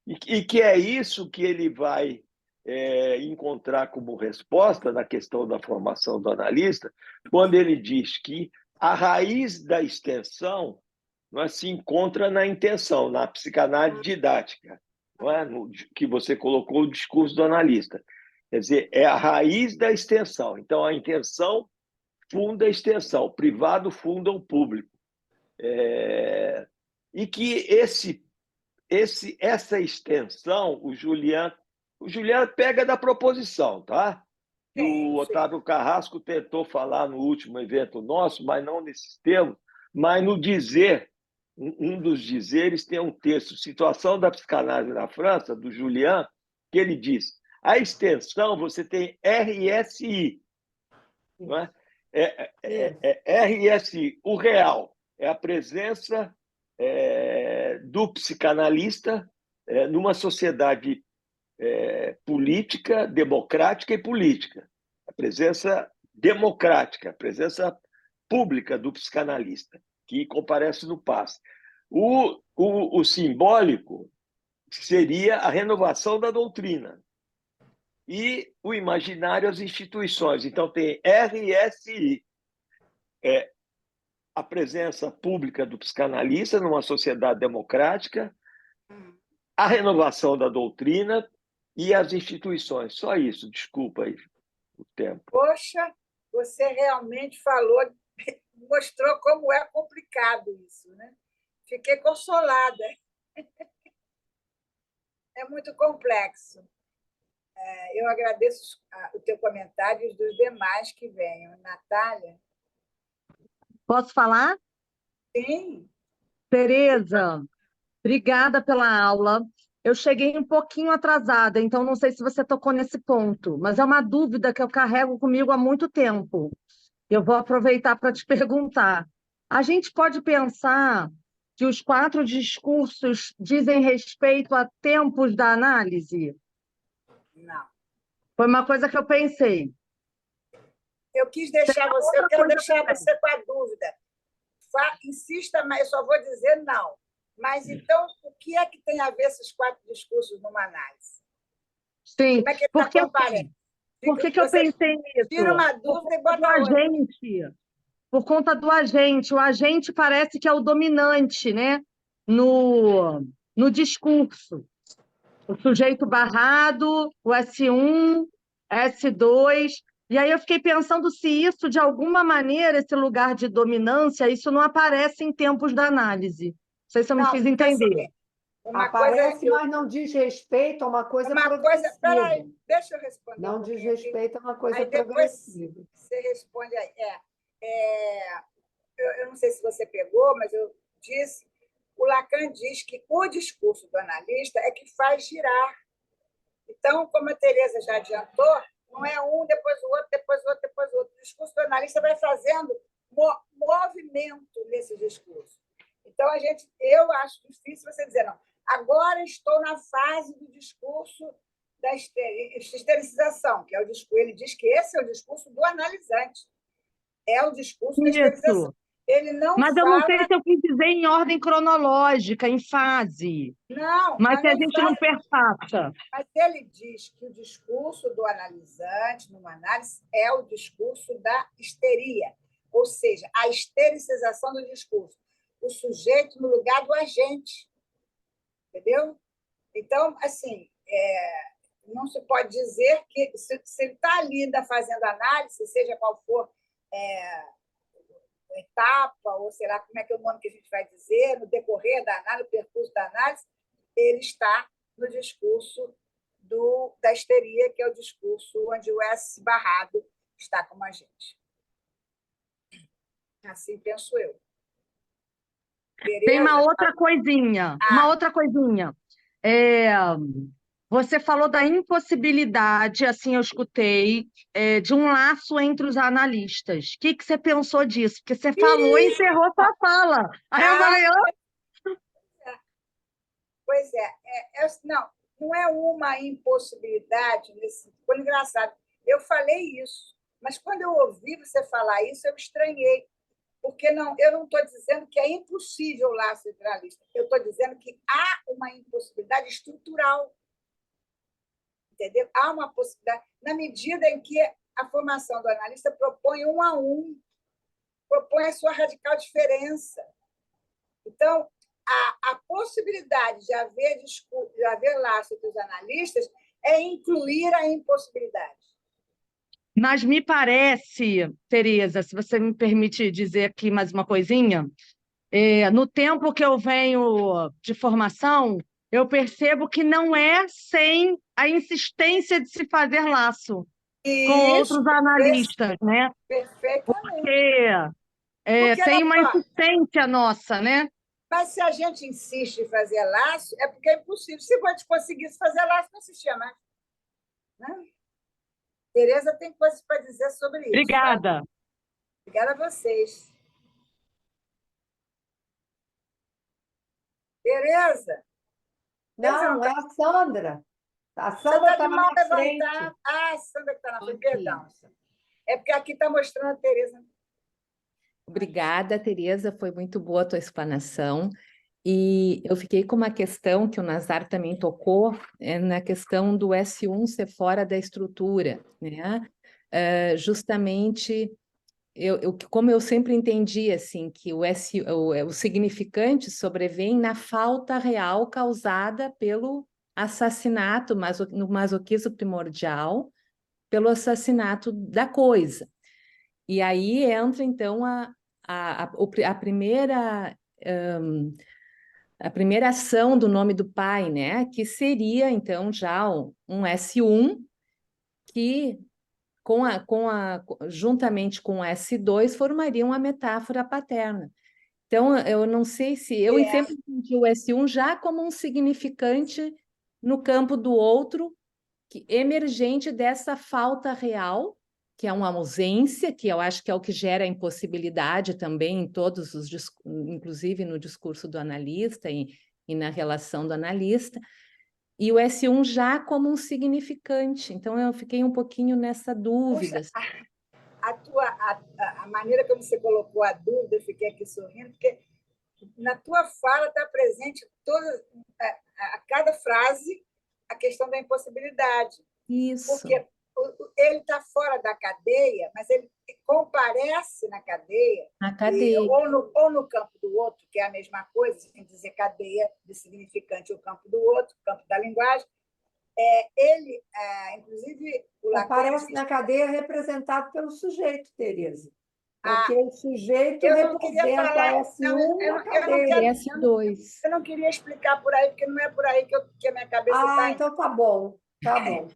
E que é isso que ele vai encontrar como resposta na questão da formação do analista, quando ele diz que a raiz da extensão, não é, se encontra na intenção, na psicanálise didática, não é? Que você colocou o discurso do analista. Quer dizer, é a raiz da extensão. Então, a intenção funda a extensão, o privado funda o público. E que essa extensão, o Julian pega da proposição, tá? Que o Otávio Carrasco tentou falar no último evento nosso, mas não nesses termos, mas no dizer, um dos dizeres tem um texto, Situação da Psicanálise na França, do Julian, que ele diz, a extensão você tem RSI, não é? RSI, o real, é a presença do psicanalista numa sociedade política, democrática e política. A presença democrática, a presença pública do psicanalista, que comparece no passe. O simbólico seria a renovação da doutrina. E o imaginário, as instituições. Então, tem RSI, a presença pública do psicanalista numa sociedade democrática, a renovação da doutrina e as instituições. Só isso, desculpa aí o tempo. Poxa, você realmente falou, mostrou como é complicado isso, né? Fiquei consolada. É muito complexo. Eu agradeço o teu comentário e os dos demais que venham. Natália? Posso falar? Sim. Tereza, obrigada pela aula. Eu cheguei um pouquinho atrasada, então não sei se você tocou nesse ponto, mas é uma dúvida que eu carrego comigo há muito tempo. Eu vou aproveitar para te perguntar. A gente pode pensar que os 4 discursos dizem respeito a tempos da análise? Não. Foi uma coisa que eu pensei. Eu quis deixar você, eu quero deixar você com a dúvida. Insista, mas eu só vou dizer não. Mas, então, o que é que tem a ver esses 4 discursos numa análise? Sim, como é que porque por que eu pensei nisso? Tira uma dúvida e bota outra. Por conta do agente. O agente parece que é o dominante, né? No discurso. O sujeito barrado, o S1, S2. E aí eu fiquei pensando se isso, de alguma maneira, esse lugar de dominância, isso não aparece em tempos da análise. Não sei se eu me fiz entender. Aparece, mas não diz respeito a uma coisa progressiva. Peraí, deixa eu responder. Não diz respeito a uma coisa aí progressiva. Você responde aí. Eu não sei se você pegou, mas eu disse. O Lacan diz que o discurso do analista é que faz girar. Então, como a Tereza já adiantou, não é um, depois o outro, depois o outro, depois o outro. O discurso do analista vai fazendo movimento nesse discurso. Então, eu acho difícil você dizer, não, agora estou na fase do discurso da esterilização, que é o discurso. Ele diz que esse é o discurso do analisante. É o discurso da esterilização. Ele não Mas eu não sei fala, se eu quis dizer em ordem cronológica, em fase, não, mas mas se a não gente não fala. perpassa. Mas ele diz que o discurso do analisante, numa análise, é o discurso da histeria, ou seja, a estericização do discurso. O sujeito no lugar do agente, entendeu? Então, assim, não se pode dizer que, se ele está ali ainda fazendo análise, seja qual for a etapa, ou sei lá como é que é o nome que a gente vai dizer, no decorrer da análise, no percurso da análise, ele está no discurso da histeria, que é o discurso onde o S barrado está como agente. Assim penso eu. Tem uma Tereza? outra coisinha, uma outra coisinha. É, você falou da impossibilidade, assim eu escutei, de um laço entre os analistas. O que que você pensou disso? Porque você falou e encerrou sua fala. Aí eu falei, Pois não é uma impossibilidade. Foi engraçado. Eu falei isso, mas quando eu ouvi você falar isso, eu estranhei. Porque eu não estou dizendo que é impossível o laço centralista. Eu estou dizendo que há uma impossibilidade estrutural. Entendeu? Há uma possibilidade, na medida em que a formação do analista propõe um a um, propõe a sua radical diferença. Então, a possibilidade de haver laço entre os analistas é incluir a impossibilidade. mas me parece, Tereza, se você me permite dizer aqui mais uma coisinha, no tempo que eu venho de formação, eu percebo que não é sem a insistência de se fazer laço com Isso, outros analistas, né? perfeitamente. Tem uma insistência nossa, né? Mas se a gente insiste em fazer laço, é porque é impossível. Se a gente conseguisse fazer laço, não existia mais. Né? Tereza tem coisas para dizer sobre isso. Obrigada. Obrigada a vocês. Tereza? Não, é a Sandra. A Você Sandra está está de na mão minha frente. levantada. Ah, a Sandra que está na frente. Ok. Perdão. É porque aqui está mostrando a Tereza. Obrigada, Tereza, foi muito boa a tua explanação. E eu fiquei com uma questão que o Nazar também tocou, na questão do S1 ser fora da estrutura, né? Justamente, como eu sempre entendi, assim, que o significante sobrevém na falta real causada pelo assassinato, no masoquismo primordial, pelo assassinato da coisa. E aí entra, então, a primeira ação do nome do pai, né? Que seria, então, já um S1, que, juntamente com o S2, formaria uma metáfora paterna. Então, eu não sei se... Eu sempre entendi o S1 já como um significante no campo do outro, emergente dessa falta real, que é uma ausência, que eu acho que é o que gera a impossibilidade também em todos os, inclusive no discurso do analista e na relação do analista, e o S1 já como um significante. Então, eu fiquei um pouquinho nessa dúvida. Puxa, a maneira como você colocou a dúvida, eu fiquei aqui sorrindo, porque na tua fala está presente a cada frase a questão da impossibilidade. Isso. Porque ele está fora da cadeia, mas ele comparece na cadeia, Na cadeia. ou no campo do outro, que é a mesma coisa, sem dizer cadeia de significante, o campo do outro, o campo da linguagem. Ele, inclusive, o Lacan... Aparece na cadeia representado pelo sujeito, Tereza. Porque o sujeito eu não queria representa falar, a S1 na cadeia. E S2. Eu não queria explicar por aí, porque não é por aí que a minha cabeça está. Então tá bom, tá bom.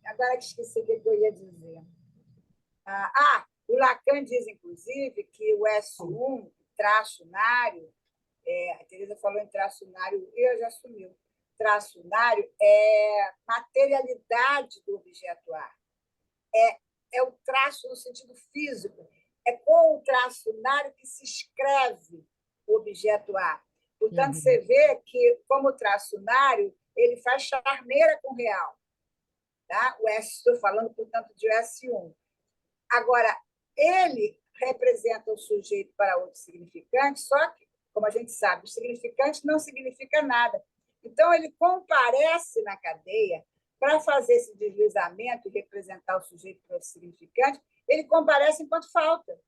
Agora que esqueci o que eu ia dizer. O Lacan diz, inclusive, que o S1, traçunário, a Tereza falou em traçunário, eu já assumiu. Traçunário é materialidade do objeto A. É o traço no sentido físico. É com o traçunário que se escreve o objeto A. Portanto, você vê que, como traçunário, ele faz charneira com o real. Tá? Estou falando, portanto, de S1. Agora, ele, representa o sujeito para outro significante, só que, como a gente sabe, o significante não significa nada. Então, ele comparece na cadeia para fazer esse deslizamento e representar o sujeito para outro significante, ele comparece enquanto falta.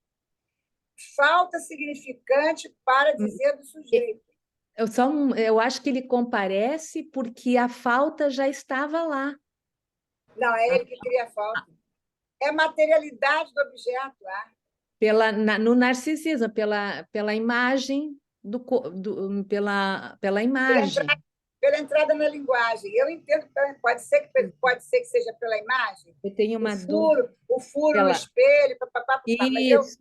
Falta significante para dizer do sujeito. Eu acho que ele comparece porque a falta já estava lá. Não, é ele que cria a falta. É a materialidade do objeto lá. No narcisismo, pela imagem, pela imagem. Pela entrada na linguagem. Eu entendo que pode ser que seja pela imagem. Eu tenho uma dúvida. O furo no espelho, mas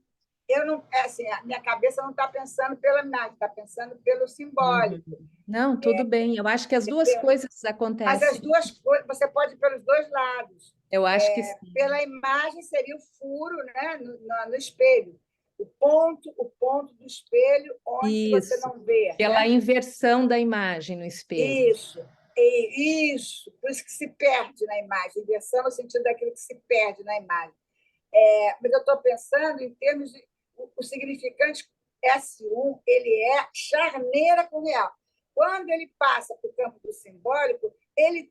eu não, assim, a minha cabeça não está pensando pela imagem, está pensando pelo simbólico. Não, tudo bem. Eu acho que as duas coisas Mas acontecem. as duas coisas, você pode ir pelos dois lados. Eu acho que sim. Pela imagem seria o furo, né, no espelho. O ponto do espelho onde você não vê. Pela inversão da imagem no espelho. Isso. Por isso que se perde na imagem. Inversão no sentido daquilo que se perde na imagem. Mas eu estou pensando em termos de... O significante S1, ele é charneira com o real. Quando ele passa para o campo do simbólico, ele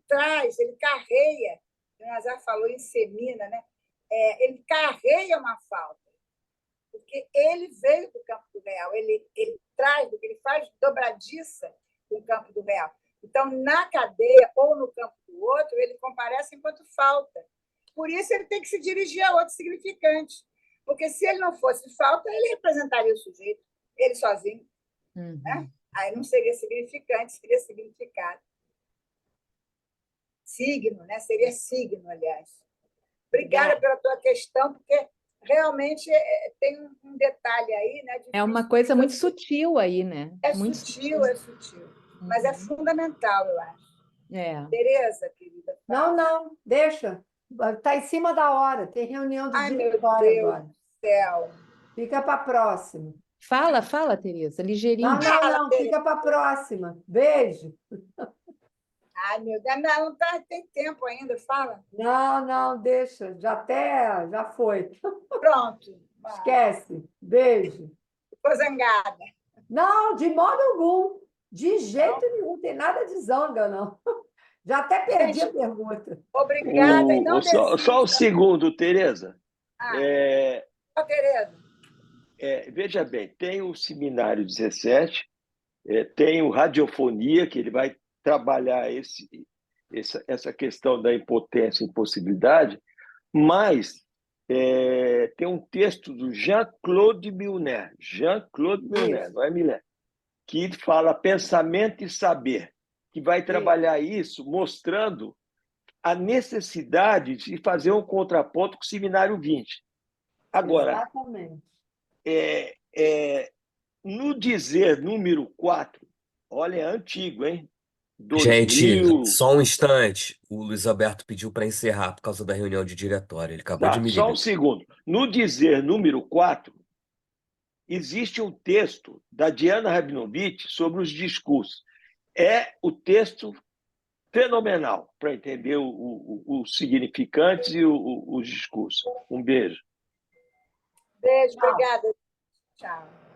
carreia, o Nazar falou, insemina, né? Ele carreia uma falta, porque ele veio do campo do real, ele traz, porque ele faz dobradiça com o campo do real. Então, na cadeia ou no campo do outro, ele comparece enquanto falta. Por isso, ele tem que se dirigir a outro significante, porque se ele não fosse falta, ele representaria o sujeito, ele sozinho. Né? Aí não seria significante, seria significado. Signo, né? Seria signo, aliás. Obrigada pela tua questão, porque realmente tem um detalhe aí, né? É uma coisa muito sutil aí, né? Muito sutil. Mas é fundamental, eu acho. Tereza, querida. Não, deixa. Está em cima da hora, tem reunião de diretório agora. Meu Deus do céu. Fica para a próxima. Fala, Tereza, ligeirinho. Não, fica para a próxima. Beijo. Ai, meu Deus, não tem tempo ainda, fala. Não, deixa, já foi. Pronto. Esquece. Beijo. Ficou zangada. Não, de modo algum. De jeito nenhum, tem nada de zanga, não. Já até perdi a pergunta. Obrigada. Só um segundo, Tereza. Tereza. Veja bem, tem o Seminário 17, tem o Radiofonia, que ele vai trabalhar essa questão da impotência e impossibilidade, mas tem um texto do Jean-Claude Milner, não é Milner, que fala pensamento e saber, que vai trabalhar isso mostrando a necessidade de fazer um contraponto com o Seminário 20. Agora, exatamente. No dizer número 4, olha, é antigo, hein? 2000... Gente, só um instante. O Luiz Alberto pediu para encerrar por causa da reunião de diretório. Ele acabou de me ligar. Só um segundo. No dizer número 4, existe um texto da Diana Rabinovich sobre os discursos. É o texto fenomenal para entender os significantes e os discursos. Um beijo. Beijo, obrigada. Tchau.